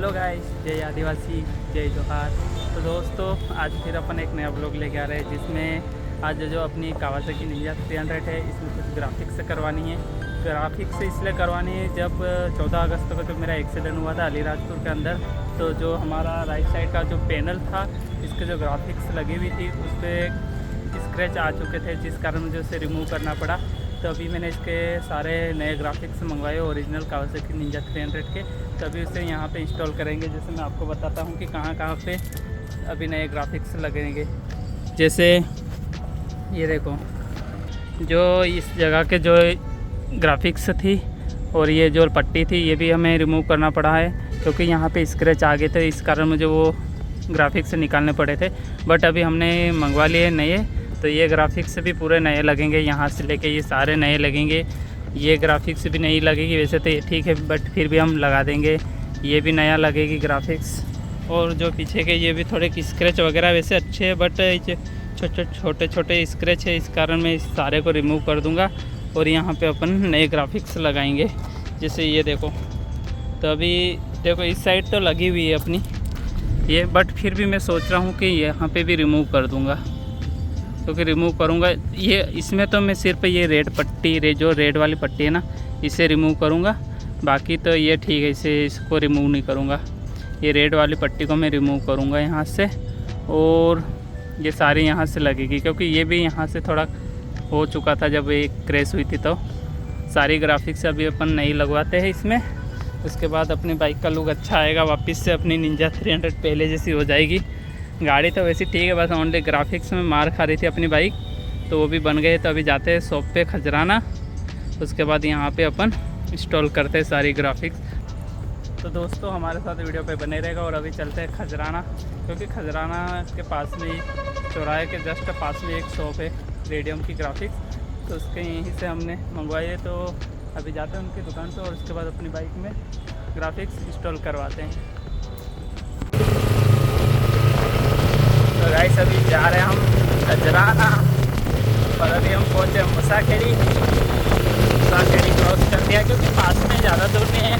Hello guys, जय आदिवासी, जय जोहार। तो दोस्तों, आज फिर अपन एक नया ब्लॉग लेके आ रहे हैं जिसमें आज जो अपनी कावासाकी निंजा 300 है, इसमें कुछ ग्राफिक्स करवानी है। ग्राफिक्स इसलिए करवानी है, जब 14 अगस्त को जो मेरा एक्सीडेंट हुआ था अलीराजपुर के अंदर, तो जो हमारा राइट साइड का जो पैनल था, इसके जो ग्राफिक्स लगी हुई थी उस पर स्क्रैच आ चुके थे, जिस कारण मुझे उसे रिमूव करना पड़ा। तो अभी मैंने इसके सारे नए ग्राफिक्स मंगवाए ओरिजिनल कावासाकी निंजा 300 के। तो अभी उसे यहाँ पे इंस्टॉल करेंगे। जैसे मैं आपको बताता हूँ कि कहाँ कहाँ पे अभी नए ग्राफिक्स लगेंगे। जैसे ये देखो, जो इस जगह के जो ग्राफिक्स थी और ये जो पट्टी थी, ये भी हमें रिमूव करना पड़ा है क्योंकि यहाँ पे स्क्रैच आ गए थे। इस कारण मुझे वो ग्राफिक्स निकालने पड़े थे, बट अभी हमने मंगवा लिए नए। तो ये ग्राफिक्स भी पूरे नए लगेंगे, यहाँ से लेके ये सारे नए लगेंगे। ये ग्राफिक्स भी नहीं लगेगी, वैसे तो ये ठीक है, बट फिर भी हम लगा देंगे। ये भी नया लगेगी ग्राफिक्स। और जो पीछे के ये भी थोड़े स्क्रैच वगैरह वैसे अच्छे हैं, बट छोटे छोटे स्क्रैच है, इस कारण मैं इस सारे को रिमूव कर दूंगा और यहाँ पे अपन नए ग्राफिक्स लगाएंगे। जैसे ये देखो, तो अभी देखो इस साइड तो लगी हुई है अपनी ये, बट फिर भी मैं सोच रहा हूँ कि यहाँ पे भी रिमूव कर दूँगा, क्योंकि रिमूव करूँगा ये, इसमें तो मैं सिर्फ ये रेड पट्टी, जो रेड वाली पट्टी है ना, इसे रिमूव करूँगा। बाकी तो ये ठीक है, इसको रिमूव नहीं करूँगा। ये रेड वाली पट्टी को मैं रिमूव करूँगा यहाँ से, और ये सारी यहाँ से लगेगी, क्योंकि ये भी यहाँ से थोड़ा हो चुका था जब ये क्रैश हुई थी। तो सारी ग्राफिक्स अभी अपन नहीं लगवाते हैं इसमें। उसके बाद अपनी बाइक का लुक अच्छा आएगा, वापस से अपनी निंजा 300 पहले जैसी हो जाएगी। गाड़ी तो वैसे ठीक है, बस ओनली ग्राफिक्स में मार खा रही थी अपनी बाइक, तो वो भी बन गए। तो अभी जाते हैं शॉप पे खजराना, उसके बाद यहाँ पे अपन इंस्टॉल करते हैं सारी ग्राफिक्स। तो दोस्तों, हमारे साथ वीडियो पे बने रहेगा। और अभी चलते हैं खजराना, क्योंकि खजराना के पास में ही, चौराहे के जस्ट पास में एक शॉप है रेडियम की ग्राफिक्स, तो उसके यहीं से हमने मंगवाई है। तो अभी जाते हैं उनकी दुकान पर और उसके बाद अपनी बाइक में ग्राफिक्स इंस्टॉल करवाते हैं। तो गाइस, अभी जा रहे हैं हम खजराना, और अभी हम पहुँचे मुसाखेड़ी क्रॉस कर दिया, क्योंकि पास में ज़्यादा दूर नहीं है,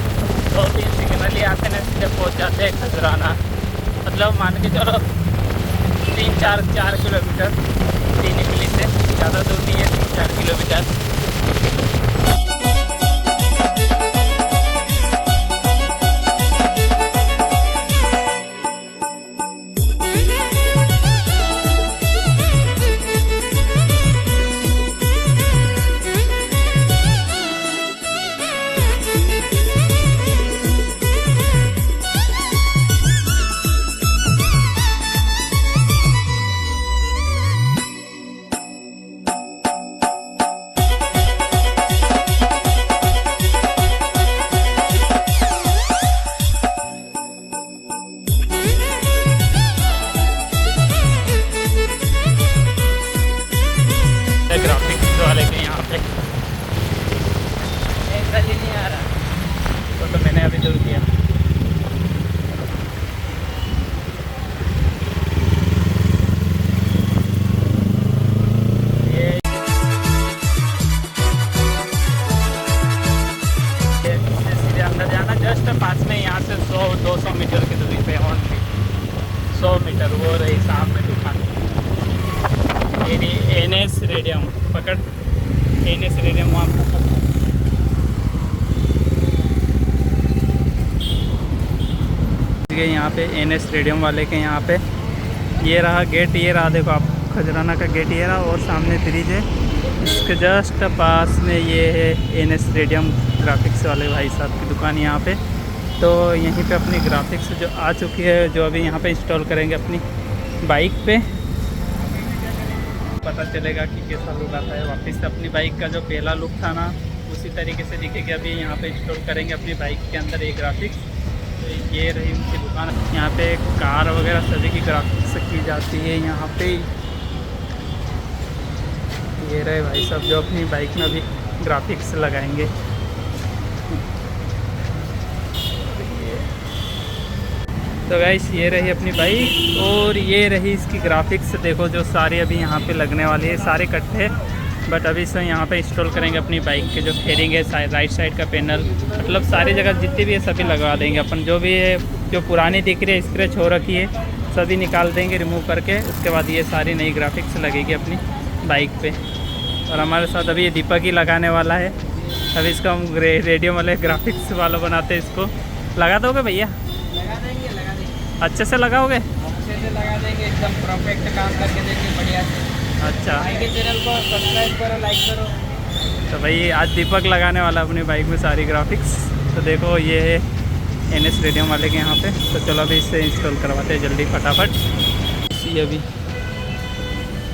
2-3 सिग्नल ही आते हैं, सीधे पहुँच जाते हैं खजराना। मतलब मान के चलो 3-4 किलोमीटर, 3 इकली से ज़्यादा दूर नहीं है, 3-4 किलोमीटर। ग्राफिक्स वाले के यहाँ पे ही नहीं आ रहा, तो मैंने अभी दूर किया। ये सीधे अंदर जाना, जस्ट पास में यहाँ से 100-200 मीटर की दूरी पे, ओनली 100 मीटर। वो रही सामने दुकान, एनएस रेडियम पकड़, एनएस रेडियम वहाँ पकड़। यहाँ पे एनएस रेडियम वाले के यहाँ पे ये रहा गेट, ये रहा देखो आप, खजराना का गेट ये रहा, और सामने ब्रिज है, इसके जस्ट पास में ये है एनएस रेडियम ग्राफिक्स वाले भाई साहब की दुकान यहाँ पे। तो यहीं पे अपनी ग्राफिक्स जो आ चुकी है, जो अभी यहाँ पे इंस्टॉल करेंगे अपनी बाइक पे, पता चलेगा कि कैसा लुक आता है। वापस से अपनी बाइक का जो पहला लुक था ना, उसी तरीके से दिखेगी। अभी यहाँ पे इंस्टॉल करेंगे अपनी बाइक के अंदर एक ग्राफिक्स। तो ये रही उनकी दुकान, यहाँ पे कार वगैरह सभी की ग्राफिक्स की जाती है यहाँ पे। ये रहे भाई साहब जो अपनी बाइक में अभी ग्राफिक्स लगाएंगे। तो गाइस, ये रही अपनी बाइक और ये रही इसकी ग्राफिक्स। देखो जो सारी अभी यहाँ पे लगने वाली है, सारे इकट्ठे बट अभी से यहाँ पे इंस्टॉल करेंगे अपनी बाइक के जो फेयरिंग है, राइट साइड का पैनल, मतलब सारी जगह जितनी भी है सभी लगवा देंगे अपन। जो भी है, जो पुरानी दिख रही है स्क्रैच हो रखी है, सभी निकाल देंगे रिमूव करके। उसके बाद ये सारी नई ग्राफिक्स लगेगी अपनी बाइक पे। और हमारे साथ अभी ये दीपक ही लगाने वाला है। अभी इसका हम रेडियो वाले ग्राफिक्स वाला बनाते हैं। इसको लगा दोगे भैया? लगा देंगे। अच्छे से लगाओगे? अच्छे से लगा देंगे, एकदम परफेक्ट काम करके देंगे बढ़िया से। अच्छा, के चैनल को सब्सक्राइब करो, लाइक करो। तो भाई आज दीपक लगाने वाला अपनी बाइक में सारी ग्राफिक्स। तो देखो ये है NS रेडियम वाले के यहाँ पे। तो चलो अभी इससे इंस्टॉल करवाते हैं जल्दी फटाफट। इसी अभी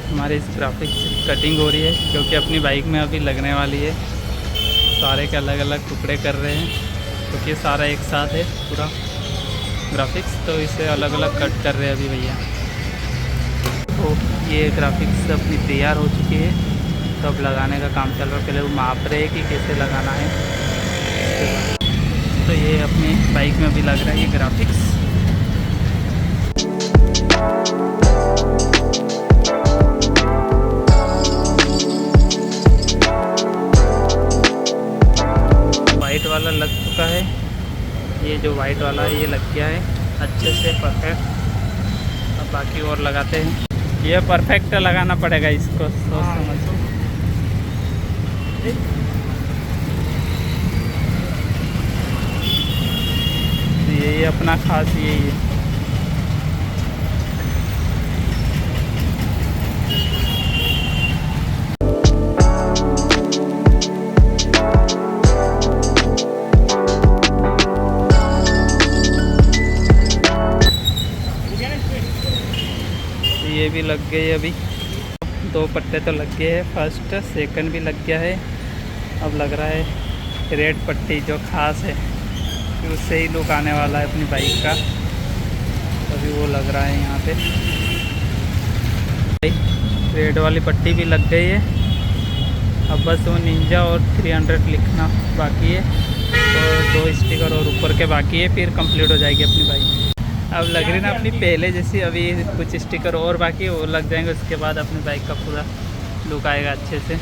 हमारे इस ग्राफिक्स की कटिंग हो रही है, क्योंकि अपनी बाइक में अभी लगने वाली है। सारे के अलग अलग टुकड़े कर रहे हैं, क्योंकि सारा एक साथ है पूरा ग्राफिक्स। तो इसे अलग अलग कट कर रहे हैं अभी भैया। तो ये ग्राफिक्स अपनी तैयार हो चुकी है। तो अब लगाने का काम चल रहा है। पहले वो माप रहे हैं कि कैसे लगाना है। उसके बाद तो ये अपनी बाइक में अभी लग रहा है ये ग्राफिक्स। वाइट वाला लग चुका है। ये जो वाइट वाला है ये लग गया है अच्छे से परफेक्ट। अब बाकी और लगाते हैं। ये परफेक्ट लगाना पड़ेगा इसको, सोच समझ। ये अपना खास यही है। ये भी लग गए अभी। 2 पट्टे तो लग गए हैं, फर्स्ट सेकंड भी लग गया है। अब लग रहा है रेड पट्टी जो खास है, कि उससे ही लुक आने वाला है अपनी बाइक का। अभी वो लग रहा है यहाँ पे। रेड वाली पट्टी भी लग गई है। अब बस वो निंजा और 300 लिखना बाकी है, और 2 स्टिकर और ऊपर के बाकी है, फिर कंप्लीट हो जाएगी अपनी बाइक। अब लग रही ना अपनी पहले जैसी। अभी कुछ स्टिकर और बाकी है, वो लग जाएंगे। उसके बाद अपनी बाइक का पूरा लुक आएगा अच्छे से।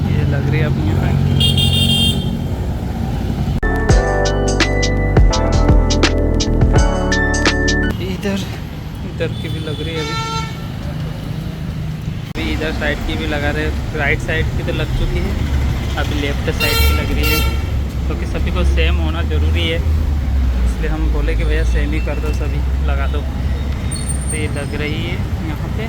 ये लग रही है अपनी बाइक। इधर की भी लग रही है अभी इधर साइड की भी लगा रहे। राइट साइड की तो लग चुकी है, अभी लेफ्ट साइड की लग रही है। क्योंकि सभी को सेम होना ज़रूरी है, इसलिए हम बोले कि भैया सेम ही कर दो, सभी लगा दो। तो ये लग रही है यहाँ पे।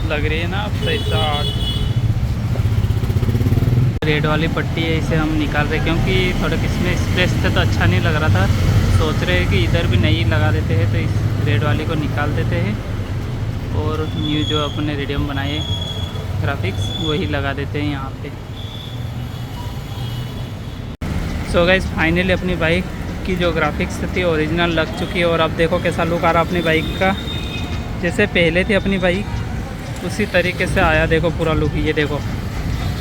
लग रही है ना अब सही 60। रेड वाली पट्टी है, इसे हम निकाल रहे क्योंकि थोड़ा किसमें स्पेस थे तो अच्छा नहीं लग रहा था। सोच रहे हैं कि इधर भी नहीं लगा देते हैं, तो इस रेड वाली को निकाल देते हैं और न्यू जो अपने रेडियम बनाए ग्राफिक्स वही लगा देते हैं यहाँ पे। सो गाइस फाइनली अपनी बाइक की जो ग्राफिक्स थी ओरिजिनल लग चुकी है। और अब देखो कैसा लुक आ रहा अपनी बाइक का। जैसे पहले थी अपनी बाइक उसी तरीके से आया। देखो पूरा लुक ये देखो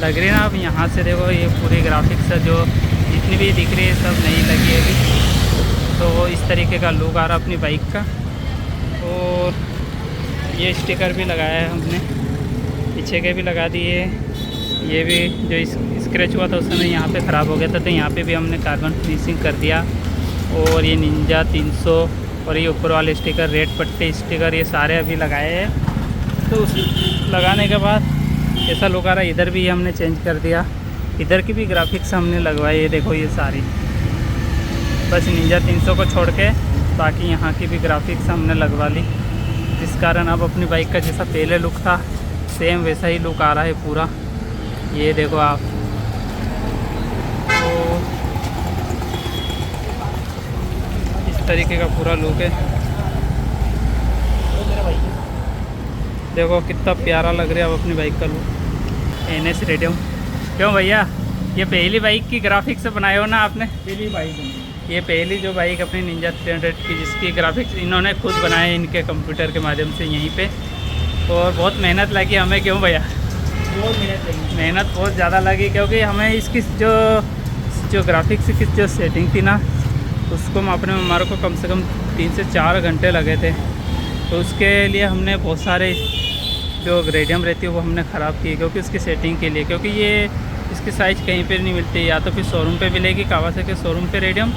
लग रही है ना। अब यहाँ से देखो ये पूरी ग्राफिक्स जो जितनी भी दिख रही है सब नई लगी है अभी। तो इस तरीके का लुक आ रहा अपनी बाइक का। और ये स्टिकर भी लगाया है हमने, पीछे के भी लगा दिए। ये भी जो स्क्रैच हुआ था उस समय यहाँ पे ख़राब हो गया था, तो यहाँ पे भी हमने कार्बन फिनिशिंग कर दिया। और ये निंजा 300 और ये ऊपर वाले स्टिकर, रेड पट्टी स्टिकर, ये सारे अभी लगाए हैं। तो उस लगाने के बाद ऐसा लुक आ रहा है। इधर भी हमने चेंज कर दिया, इधर की भी ग्राफिक्स हमने लगवाई। ये देखो ये सारी, बस निंजा 300 को छोड़ के बाकी यहाँ की भी ग्राफिक्स हमने लगवा ली। जिस कारण अब अपनी बाइक का जैसा पहले लुक था सेम वैसा ही लुक आ रहा है पूरा। ये देखो आप। तो इस तरीके का पूरा लुक है। देखो कितना प्यारा लग रहा है अब अपनी बाइक का लुक। NS radium. क्यों भैया ये पहली बाइक की ग्राफिक्स बनाए हो ना आपने? पहली बाइक, ये पहली जो बाइक अपनी निंजा 300 की जिसकी ग्राफिक्स इन्होंने खुद बनाए इनके कंप्यूटर के माध्यम से यहीं पे। और बहुत मेहनत लगी हमें। क्यों भैया? बहुत मेहनत लगी। मेहनत बहुत ज़्यादा लगी, क्योंकि हमें इसकी जो ग्राफिक्स की जो सेटिंग थी ना उसको मापने में हमारे को कम से कम 3 से 4 घंटे लगे थे। तो उसके लिए हमने बहुत सारे जो रेडियम रहती है वो हमने ख़राब की, क्योंकि उसकी सेटिंग के लिए, क्योंकि ये इसकी साइज़ कहीं पर नहीं मिलती, या तो फिर शोरूम पे मिलेगी कावासाकी के शोरूम पे रेडियम,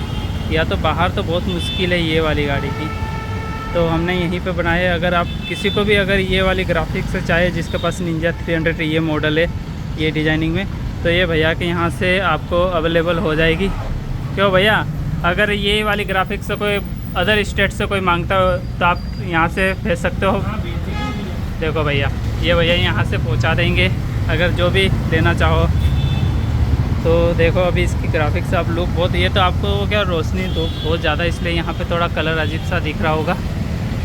या तो बाहर तो बहुत मुश्किल है ये वाली गाड़ी की। तो हमने यहीं पे बनाए। अगर आप किसी को भी अगर ये वाली ग्राफिक्स से चाहे, जिसके पास निंजा 300 ये मॉडल है ये डिज़ाइनिंग में, तो ये भैया के यहाँ से आपको अवेलेबल हो जाएगी। क्यों भैया, अगर ये वाली ग्राफिक्स से कोई अदर स्टेट से कोई मांगता हो तो आप यहाँ से भेज सकते हो। देखो भैया, ये भैया यहाँ से पहुँचा देंगे अगर जो भी लेना चाहो। तो देखो अभी इसकी ग्राफिक्स आप लुक बहुत, ये तो आपको क्या रोशनी धूप बहुत ज़्यादा, इसलिए यहाँ पे थोड़ा कलर अजीब सा दिख रहा होगा,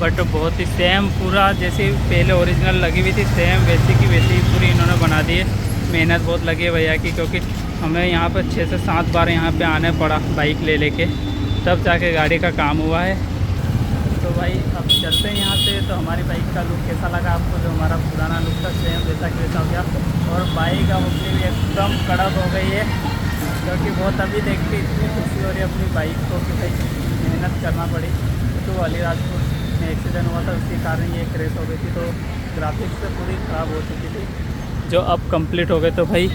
बट बहुत ही सेम पूरा जैसे पहले ओरिजिनल लगी हुई थी सेम वैसी की वैसी पूरी इन्होंने बना दी है। मेहनत बहुत लगी है भैया की, क्योंकि हमें यहाँ पर 6 से 7 बार यहाँ पे आने पड़ा बाइक ले लेके, तब जाके गाड़ी का काम हुआ है। तो भाई अब चलते हैं यहाँ से। तो हमारी बाइक का लुक कैसा लगा आपको, जो हमारा पुराना लुक था सेम वैसा कि वैसा हो गया, और बाइक अब अपनी भी एकदम कड़क हो गई है, क्योंकि बहुत अभी देख के इतनी खुशी हो रही है अपनी बाइक को कि भाई मेहनत करना पड़ी। तो अलीराजपुर में एक्सीडेंट हुआ था, उसके कारण ये क्रैश हो गई थी, तो ग्राफिक्स से पूरी ख़राब हो चुकी थी, जो अब कंप्लीट हो गए। तो भाई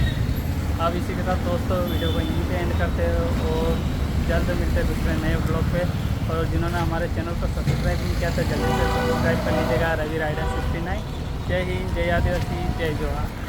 अब इसी के साथ दोस्तों वीडियो को यहीं पे एंड करते हो, और जल्द मिलते हैं दूसरे नए ब्लॉग पे। और जिन्होंने हमारे चैनल को सब्सक्राइब नहीं किया तो जल्दी से सब्सक्राइब कर लीजिएगा। रवि राइडर 69। जय हिंद, जय आदिवासी, जय जोहार।